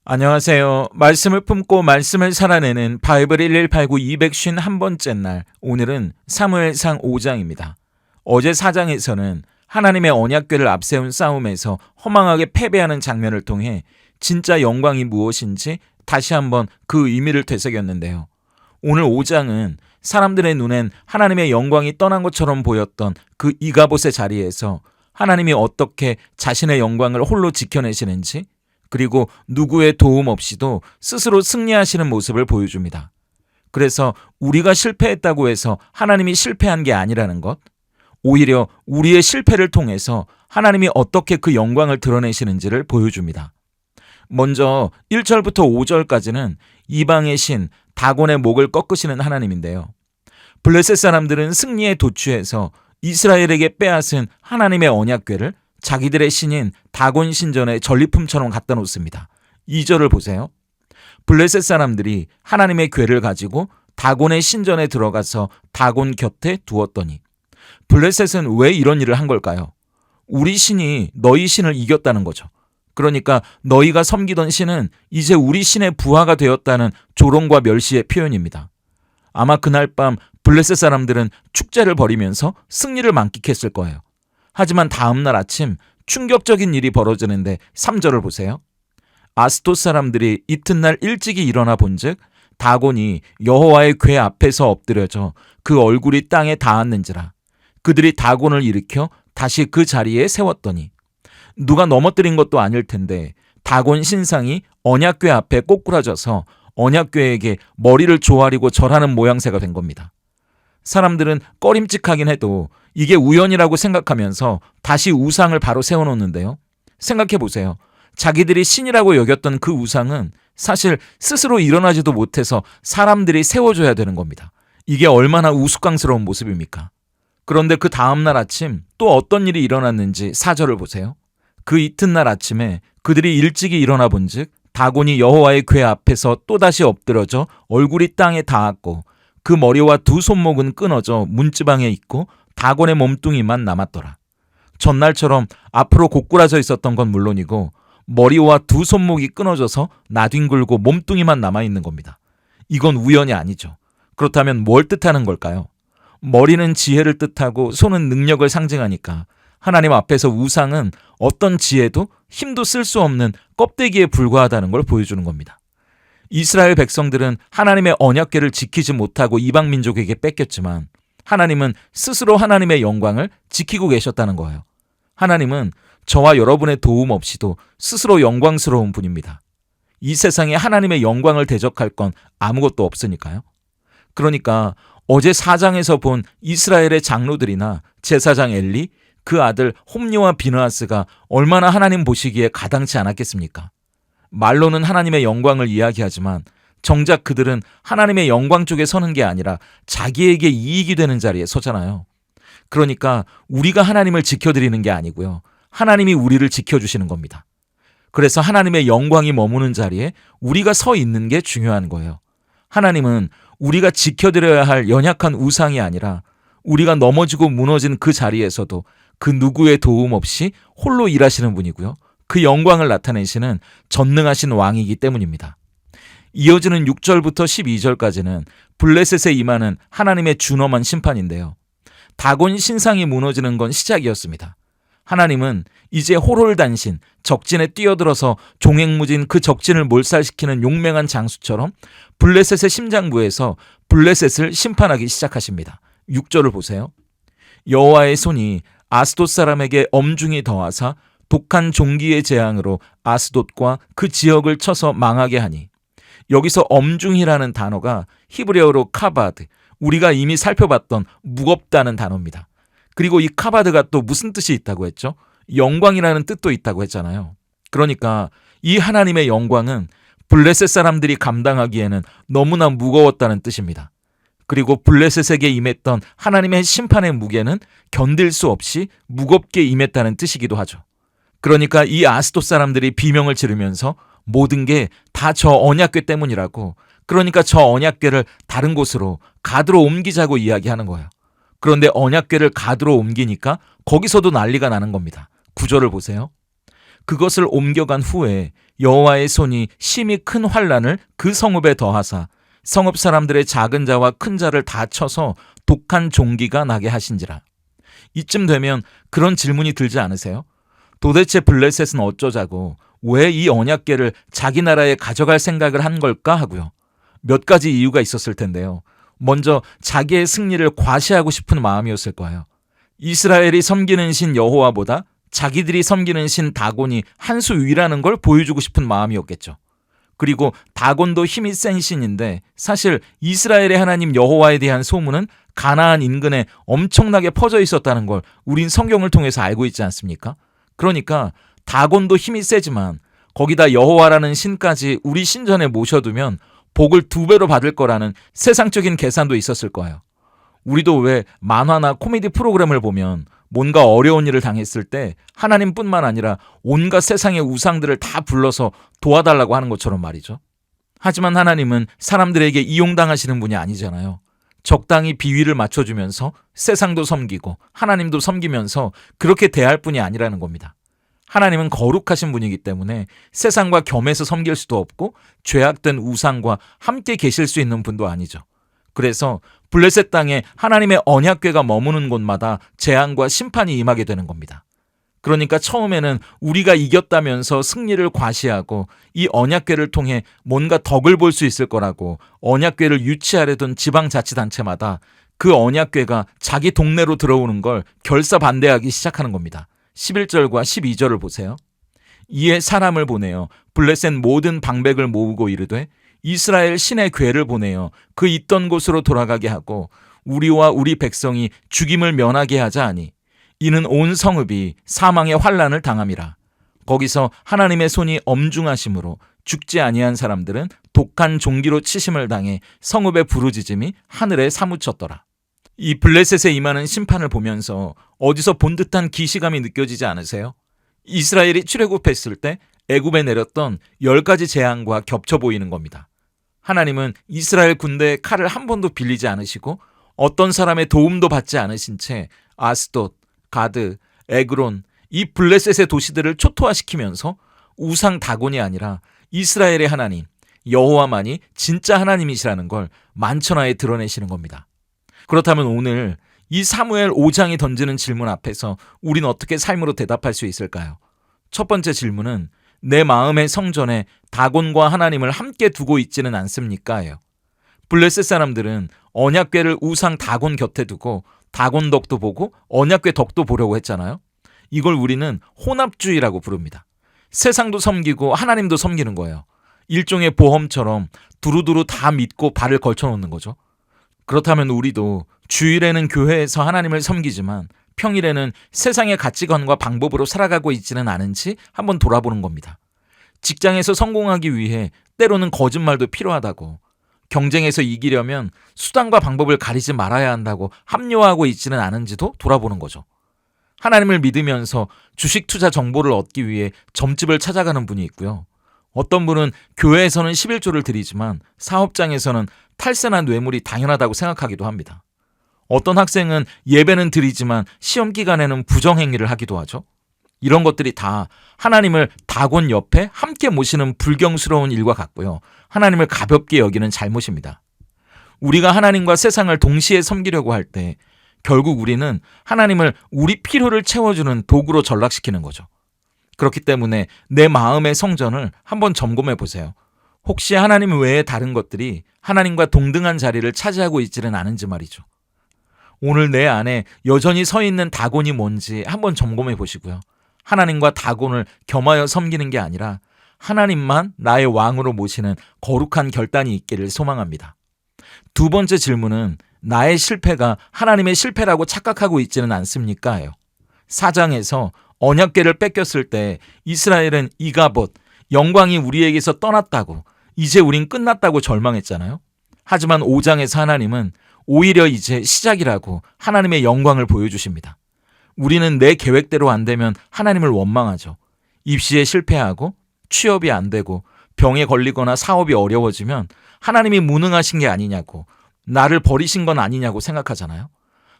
안녕하세요. 말씀을 품고 말씀을 살아내는 바이블 1189 251번째 날, 오늘은 사무엘상 5장입니다. 어제 4장에서는 하나님의 언약궤를 앞세운 싸움에서 허망하게 패배하는 장면을 통해 진짜 영광이 무엇인지 다시 한번 그 의미를 되새겼는데요. 오늘 5장은 사람들의 눈엔 하나님의 영광이 떠난 것처럼 보였던 그 이가봇의 자리에서 하나님이 어떻게 자신의 영광을 홀로 지켜내시는지, 그리고 누구의 도움 없이도 스스로 승리하시는 모습을 보여줍니다. 그래서 우리가 실패했다고 해서 하나님이 실패한 게 아니라는 것, 오히려 우리의 실패를 통해서 하나님이 어떻게 그 영광을 드러내시는지를 보여줍니다. 먼저 1절부터 5절까지는 이방의 신 다곤의 목을 꺾으시는 하나님인데요. 블레셋 사람들은 승리에 도취해서 이스라엘에게 빼앗은 하나님의 언약궤를 자기들의 신인 다곤 신전에 전리품처럼 갖다 놓습니다. 2절을 보세요. 블레셋 사람들이 하나님의 궤를 가지고 다곤의 신전에 들어가서 다곤 곁에 두었더니, 블레셋은 왜 이런 일을 한 걸까요? 우리 신이 너희 신을 이겼다는 거죠. 그러니까 너희가 섬기던 신은 이제 우리 신의 부하가 되었다는 조롱과 멸시의 표현입니다. 아마 그날 밤 블레셋 사람들은 축제를 벌이면서 승리를 만끽했을 거예요. 하지만 다음날 아침 충격적인 일이 벌어지는데 3절을 보세요. 아스돗 사람들이 이튿날 일찍이 일어나 본즉 다곤이 여호와의 궤 앞에서 엎드려져 그 얼굴이 땅에 닿았는지라. 그들이 다곤을 일으켜 다시 그 자리에 세웠더니, 누가 넘어뜨린 것도 아닐 텐데 다곤 신상이 언약궤 앞에 꼬꾸라져서 언약궤에게 머리를 조아리고 절하는 모양새가 된 겁니다. 사람들은 꺼림칙하긴 해도 이게 우연이라고 생각하면서 다시 우상을 바로 세워놓는데요. 생각해보세요. 자기들이 신이라고 여겼던 그 우상은 사실 스스로 일어나지도 못해서 사람들이 세워줘야 되는 겁니다. 이게 얼마나 우스꽝스러운 모습입니까? 그런데 그 다음날 아침 또 어떤 일이 일어났는지 4절을 보세요. 그 이튿날 아침에 그들이 일찍이 일어나 본즉 다곤이 여호와의 궤 앞에서 또다시 엎드러져 얼굴이 땅에 닿았고 그 머리와 두 손목은 끊어져 문지방에 있고 다곤의 몸뚱이만 남았더라. 전날처럼 앞으로 고꾸라져 있었던 건 물론이고 머리와 두 손목이 끊어져서 나뒹굴고 몸뚱이만 남아있는 겁니다. 이건 우연이 아니죠. 그렇다면 뭘 뜻하는 걸까요? 머리는 지혜를 뜻하고 손은 능력을 상징하니까 하나님 앞에서 우상은 어떤 지혜도 힘도 쓸 수 없는 껍데기에 불과하다는 걸 보여주는 겁니다. 이스라엘 백성들은 하나님의 언약궤를 지키지 못하고 이방 민족에게 뺏겼지만 하나님은 스스로 하나님의 영광을 지키고 계셨다는 거예요. 하나님은 저와 여러분의 도움 없이도 스스로 영광스러운 분입니다. 이 세상에 하나님의 영광을 대적할 건 아무것도 없으니까요. 그러니까 어제 4장에서 본 이스라엘의 장로들이나 제사장 엘리, 그 아들 홈리와 비느하스가 얼마나 하나님 보시기에 가당치 않았겠습니까? 말로는 하나님의 영광을 이야기하지만 정작 그들은 하나님의 영광 쪽에 서는 게 아니라 자기에게 이익이 되는 자리에 서잖아요. 그러니까 우리가 하나님을 지켜드리는 게 아니고요. 하나님이 우리를 지켜주시는 겁니다. 그래서 하나님의 영광이 머무는 자리에 우리가 서 있는 게 중요한 거예요. 하나님은 우리가 지켜드려야 할 연약한 우상이 아니라 우리가 넘어지고 무너진 그 자리에서도 그 누구의 도움 없이 홀로 일하시는 분이고요. 그 영광을 나타내시는 전능하신 왕이기 때문입니다. 이어지는 6절부터 12절까지는 블레셋에 임하는 하나님의 준엄한 심판인데요. 다곤 신상이 무너지는 건 시작이었습니다. 하나님은 이제 호롤단신, 적진에 뛰어들어서 종횡무진 그 적진을 몰살시키는 용맹한 장수처럼 블레셋의 심장부에서 블레셋을 심판하기 시작하십니다. 6절을 보세요. 여호와의 손이 아스돗 사람에게 엄중히 더하사 독한 종기의 재앙으로 아스돗과 그 지역을 쳐서 망하게 하니, 여기서 엄중이라는 단어가 히브리어로 카바드, 우리가 이미 살펴봤던 무겁다는 단어입니다. 그리고 이 카바드가 또 무슨 뜻이 있다고 했죠? 영광이라는 뜻도 있다고 했잖아요. 그러니까 이 하나님의 영광은 블레셋 사람들이 감당하기에는 너무나 무거웠다는 뜻입니다. 그리고 블레셋에게 임했던 하나님의 심판의 무게는 견딜 수 없이 무겁게 임했다는 뜻이기도 하죠. 그러니까 이 아스돗 사람들이 비명을 지르면서 모든 게 다 저 언약궤 때문이라고, 그러니까 저 언약궤를 다른 곳으로 가드로 옮기자고 이야기하는 거예요. 그런데 언약궤를 가드로 옮기니까 거기서도 난리가 나는 겁니다. 9절을 보세요. 그것을 옮겨간 후에 여호와의 손이 심히 큰 환난을 그 성읍에 더하사 성읍 사람들의 작은 자와 큰 자를 다 쳐서 독한 종기가 나게 하신지라. 이쯤 되면 그런 질문이 들지 않으세요? 도대체 블레셋은 어쩌자고, 왜 이 언약궤를 자기 나라에 가져갈 생각을 한 걸까 하고요. 몇 가지 이유가 있었을 텐데요. 먼저 자기의 승리를 과시하고 싶은 마음이었을 거예요. 이스라엘이 섬기는 신 여호와보다 자기들이 섬기는 신 다곤이 한 수 위라는 걸 보여주고 싶은 마음이었겠죠. 그리고 다곤도 힘이 센 신인데 사실 이스라엘의 하나님 여호와에 대한 소문은 가나안 인근에 엄청나게 퍼져 있었다는 걸 우린 성경을 통해서 알고 있지 않습니까? 그러니까 다곤도 힘이 세지만 거기다 여호와라는 신까지 우리 신전에 모셔두면 복을 2배로 받을 거라는 세상적인 계산도 있었을 거예요. 우리도 왜 만화나 코미디 프로그램을 보면 뭔가 어려운 일을 당했을 때 하나님뿐만 아니라 온갖 세상의 우상들을 다 불러서 도와달라고 하는 것처럼 말이죠. 하지만 하나님은 사람들에게 이용당하시는 분이 아니잖아요. 적당히 비위를 맞춰주면서 세상도 섬기고 하나님도 섬기면서 그렇게 대할 분이 아니라는 겁니다. 하나님은 거룩하신 분이기 때문에 세상과 겸해서 섬길 수도 없고 죄악된 우상과 함께 계실 수 있는 분도 아니죠. 그래서 블레셋 땅에 하나님의 언약궤가 머무는 곳마다 재앙과 심판이 임하게 되는 겁니다. 그러니까 처음에는 우리가 이겼다면서 승리를 과시하고 이 언약궤를 통해 뭔가 덕을 볼 수 있을 거라고 언약궤를 유치하려던 지방자치단체마다 그 언약궤가 자기 동네로 들어오는 걸 결사반대하기 시작하는 겁니다. 11절과 12절을 보세요. 이에 사람을 보내어 블레셋 모든 방백을 모으고 이르되 이스라엘 신의 궤를 보내어 그 있던 곳으로 돌아가게 하고 우리와 우리 백성이 죽임을 면하게 하자 하니 이는 온 성읍이 사망의 환난을 당함이라. 거기서 하나님의 손이 엄중하심으로 죽지 아니한 사람들은 독한 종기로 치심을 당해 성읍의 부르짖음이 하늘에 사무쳤더라. 이 블레셋에 임하는 심판을 보면서 어디서 본 듯한 기시감이 느껴지지 않으세요? 이스라엘이 출애굽했을 때 애굽에 내렸던 10가지 재앙과 겹쳐 보이는 겁니다. 하나님은 이스라엘 군대의 칼을 한 번도 빌리지 않으시고 어떤 사람의 도움도 받지 않으신 채 아스돗, 가드, 에그론, 이 블레셋의 도시들을 초토화시키면서 우상 다곤이 아니라 이스라엘의 하나님 여호와만이 진짜 하나님이시라는 걸 만천하에 드러내시는 겁니다. 그렇다면 오늘 이 사무엘 5장이 던지는 질문 앞에서 우린 어떻게 삶으로 대답할 수 있을까요? 첫 번째 질문은 내 마음의 성전에 다곤과 하나님을 함께 두고 있지는 않습니까? 예요. 블레셋 사람들은 언약궤를 우상 다곤 곁에 두고 다곤 덕도 보고 언약궤 덕도 보려고 했잖아요. 이걸 우리는 혼합주의라고 부릅니다. 세상도 섬기고 하나님도 섬기는 거예요. 일종의 보험처럼 두루두루 다 믿고 발을 걸쳐놓는 거죠. 그렇다면 우리도 주일에는 교회에서 하나님을 섬기지만 평일에는 세상의 가치관과 방법으로 살아가고 있지는 않은지 한번 돌아보는 겁니다. 직장에서 성공하기 위해 때로는 거짓말도 필요하다고, 경쟁에서 이기려면 수단과 방법을 가리지 말아야 한다고 합리화하고 있지는 않은지도 돌아보는 거죠. 하나님을 믿으면서 주식 투자 정보를 얻기 위해 점집을 찾아가는 분이 있고요. 어떤 분은 교회에서는 11조를 드리지만 사업장에서는 탈세나 뇌물이 당연하다고 생각하기도 합니다. 어떤 학생은 예배는 드리지만 시험 기간에는 부정행위를 하기도 하죠. 이런 것들이 다 하나님을 다곤 옆에 함께 모시는 불경스러운 일과 같고요. 하나님을 가볍게 여기는 잘못입니다. 우리가 하나님과 세상을 동시에 섬기려고 할 때 결국 우리는 하나님을 우리 필요를 채워주는 도구로 전락시키는 거죠. 그렇기 때문에 내 마음의 성전을 한번 점검해 보세요. 혹시 하나님 외에 다른 것들이 하나님과 동등한 자리를 차지하고 있지는 않은지 말이죠. 오늘 내 안에 여전히 서 있는 다곤이 뭔지 한번 점검해 보시고요. 하나님과 다곤을 겸하여 섬기는 게 아니라 하나님만 나의 왕으로 모시는 거룩한 결단이 있기를 소망합니다. 두 번째 질문은 나의 실패가 하나님의 실패라고 착각하고 있지는 않습니까? 예요. 4장에서 언약궤를 뺏겼을 때 이스라엘은 이가봇, 영광이 우리에게서 떠났다고, 이제 우린 끝났다고 절망했잖아요. 하지만 5장에서 하나님은 오히려 이제 시작이라고 하나님의 영광을 보여주십니다. 우리는 내 계획대로 안 되면 하나님을 원망하죠. 입시에 실패하고 취업이 안 되고 병에 걸리거나 사업이 어려워지면 하나님이 무능하신 게 아니냐고, 나를 버리신 건 아니냐고 생각하잖아요.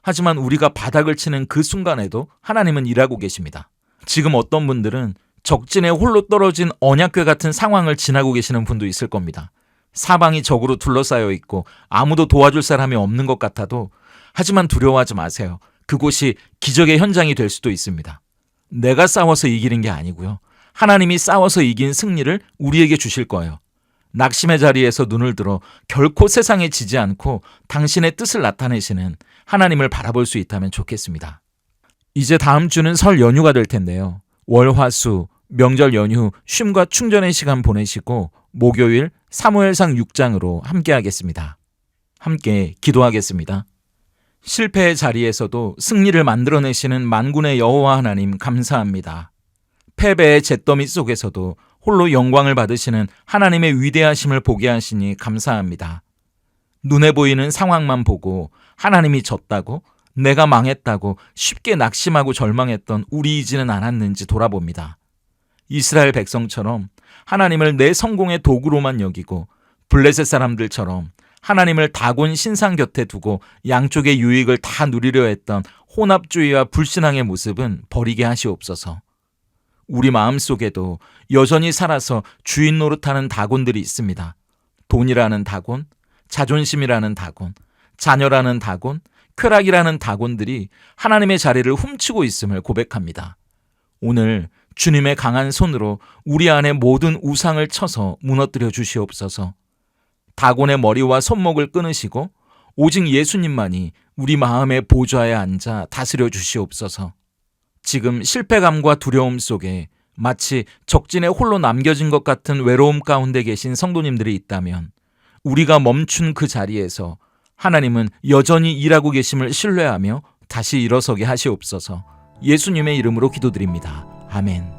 하지만 우리가 바닥을 치는 그 순간에도 하나님은 일하고 계십니다. 지금 어떤 분들은 적진에 홀로 떨어진 언약궤 같은 상황을 지나고 계시는 분도 있을 겁니다. 사방이 적으로 둘러싸여 있고 아무도 도와줄 사람이 없는 것 같아도 하지만 두려워하지 마세요. 그곳이 기적의 현장이 될 수도 있습니다. 내가 싸워서 이기는 게 아니고요. 하나님이 싸워서 이긴 승리를 우리에게 주실 거예요. 낙심의 자리에서 눈을 들어 결코 세상에 지지 않고 당신의 뜻을 나타내시는 하나님을 바라볼 수 있다면 좋겠습니다. 이제 다음 주는 설 연휴가 될 텐데요. 월, 화, 수, 명절 연휴 쉼과 충전의 시간 보내시고 목요일 사무엘상 6장으로 함께 하겠습니다. 함께 기도하겠습니다. 실패의 자리에서도 승리를 만들어내시는 만군의 여호와 하나님 감사합니다. 패배의 잿더미 속에서도 홀로 영광을 받으시는 하나님의 위대하심을 보게 하시니 감사합니다. 눈에 보이는 상황만 보고 하나님이 졌다고, 내가 망했다고 쉽게 낙심하고 절망했던 우리이지는 않았는지 돌아봅니다. 이스라엘 백성처럼 하나님을 내 성공의 도구로만 여기고 블레셋 사람들처럼 하나님을 다곤 신상 곁에 두고 양쪽의 유익을 다 누리려 했던 혼합주의와 불신앙의 모습은 버리게 하시옵소서. 우리 마음속에도 여전히 살아서 주인 노릇하는 다곤들이 있습니다. 돈이라는 다곤, 자존심이라는 다곤, 자녀라는 다곤, 쾌락이라는 다곤들이 하나님의 자리를 훔치고 있음을 고백합니다. 오늘 주님의 강한 손으로 우리 안에 모든 우상을 쳐서 무너뜨려 주시옵소서. 다곤의 머리와 손목을 끊으시고 오직 예수님만이 우리 마음의 보좌에 앉아 다스려 주시옵소서. 지금 실패감과 두려움 속에 마치 적진에 홀로 남겨진 것 같은 외로움 가운데 계신 성도님들이 있다면 우리가 멈춘 그 자리에서 하나님은 여전히 일하고 계심을 신뢰하며 다시 일어서게 하시옵소서. 예수님의 이름으로 기도드립니다. 아멘.